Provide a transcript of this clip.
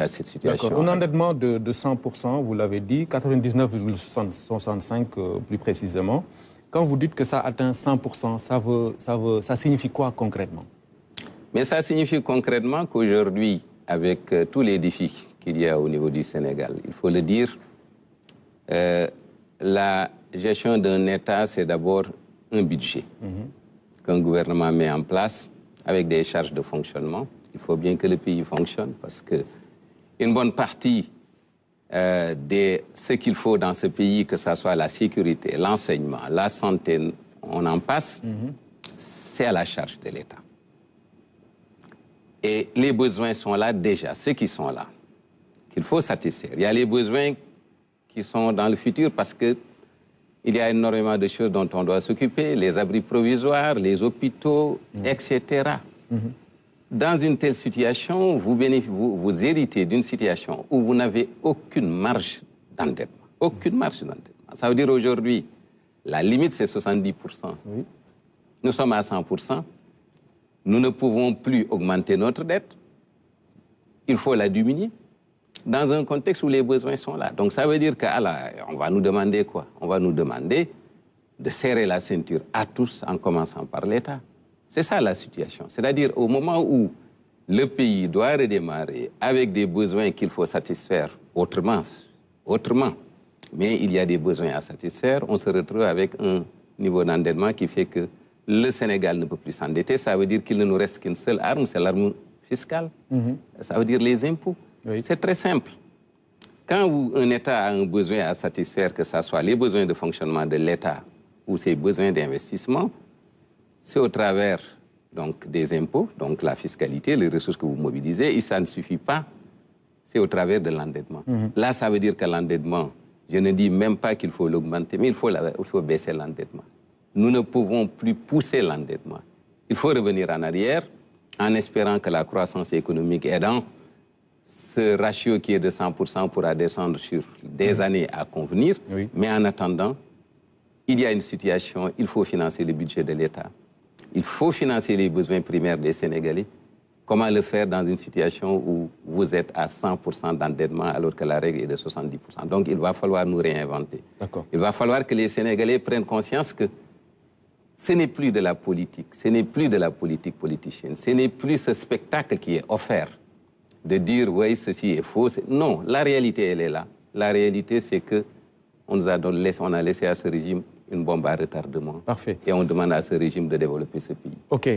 à cette situation. Un endettement de 100%, vous l'avez dit, 99,65% plus précisément. Quand vous dites que ça atteint 100%, ça signifie quoi concrètement? Mais ça signifie concrètement qu'aujourd'hui, avec tous les défis qu'il y a au niveau du Sénégal, il faut le dire, la gestion d'un État, c'est d'abord un budget qu'un gouvernement met en place avec des charges de fonctionnement. Il faut bien que le pays fonctionne parce qu'une bonne partie de ce qu'il faut dans ce pays, que ce soit la sécurité, l'enseignement, la santé, on en passe, c'est à la charge de l'État. Et les besoins sont là déjà, ceux qui sont là, qu'il faut satisfaire. Il y a les besoins qui sont dans le futur parce qu'il y a énormément de choses dont on doit s'occuper, les abris provisoires, les hôpitaux, etc. Dans une telle situation, vous héritez d'une situation où vous n'avez aucune marge d'endettement. Aucune marge d'endettement. Ça veut dire aujourd'hui, la limite c'est 70%. Oui. Nous sommes à 100%. Nous ne pouvons plus augmenter notre dette. Il faut la diminuer dans un contexte où les besoins sont là. Donc ça veut dire qu'on va nous demander quoi? On va nous demander de serrer la ceinture à tous en commençant par l'État. C'est ça la situation. C'est-à-dire au moment où le pays doit redémarrer avec des besoins qu'il faut satisfaire autrement, mais il y a des besoins à satisfaire, on se retrouve avec un niveau d'endettement qui fait que le Sénégal ne peut plus s'endetter. Ça veut dire qu'il ne nous reste qu'une seule arme, c'est l'arme fiscale. Ça veut dire les impôts. Oui. C'est très simple. Quand un État a un besoin à satisfaire, que ce soit les besoins de fonctionnement de l'État ou ses besoins d'investissement, c'est au travers donc, des impôts, donc la fiscalité, les ressources que vous mobilisez, et ça ne suffit pas, c'est au travers de l'endettement. Là, ça veut dire que l'endettement, je ne dis même pas qu'il faut l'augmenter, mais il faut baisser l'endettement. Nous ne pouvons plus pousser l'endettement. Il faut revenir en arrière en espérant que la croissance économique aidant, ce ratio qui est de 100% pourra descendre sur des années à convenir. Oui. Mais en attendant, il y a une situation, il faut financer le budget de l'État. Il faut financer les besoins primaires des Sénégalais. Comment le faire dans une situation où vous êtes à 100% d'endettement alors que la règle est de 70%? Donc il va falloir nous réinventer. Il va falloir que les Sénégalais prennent conscience que ce n'est plus de la politique, ce n'est plus de la politique politicienne, ce n'est plus ce spectacle qui est offert de dire « oui, ceci est faux ». Non, la réalité, elle est là. La réalité, c'est qu'on a laissé à ce régime une bombe à retardement. Parfait. Et on demande à ce régime de développer ce pays. OK.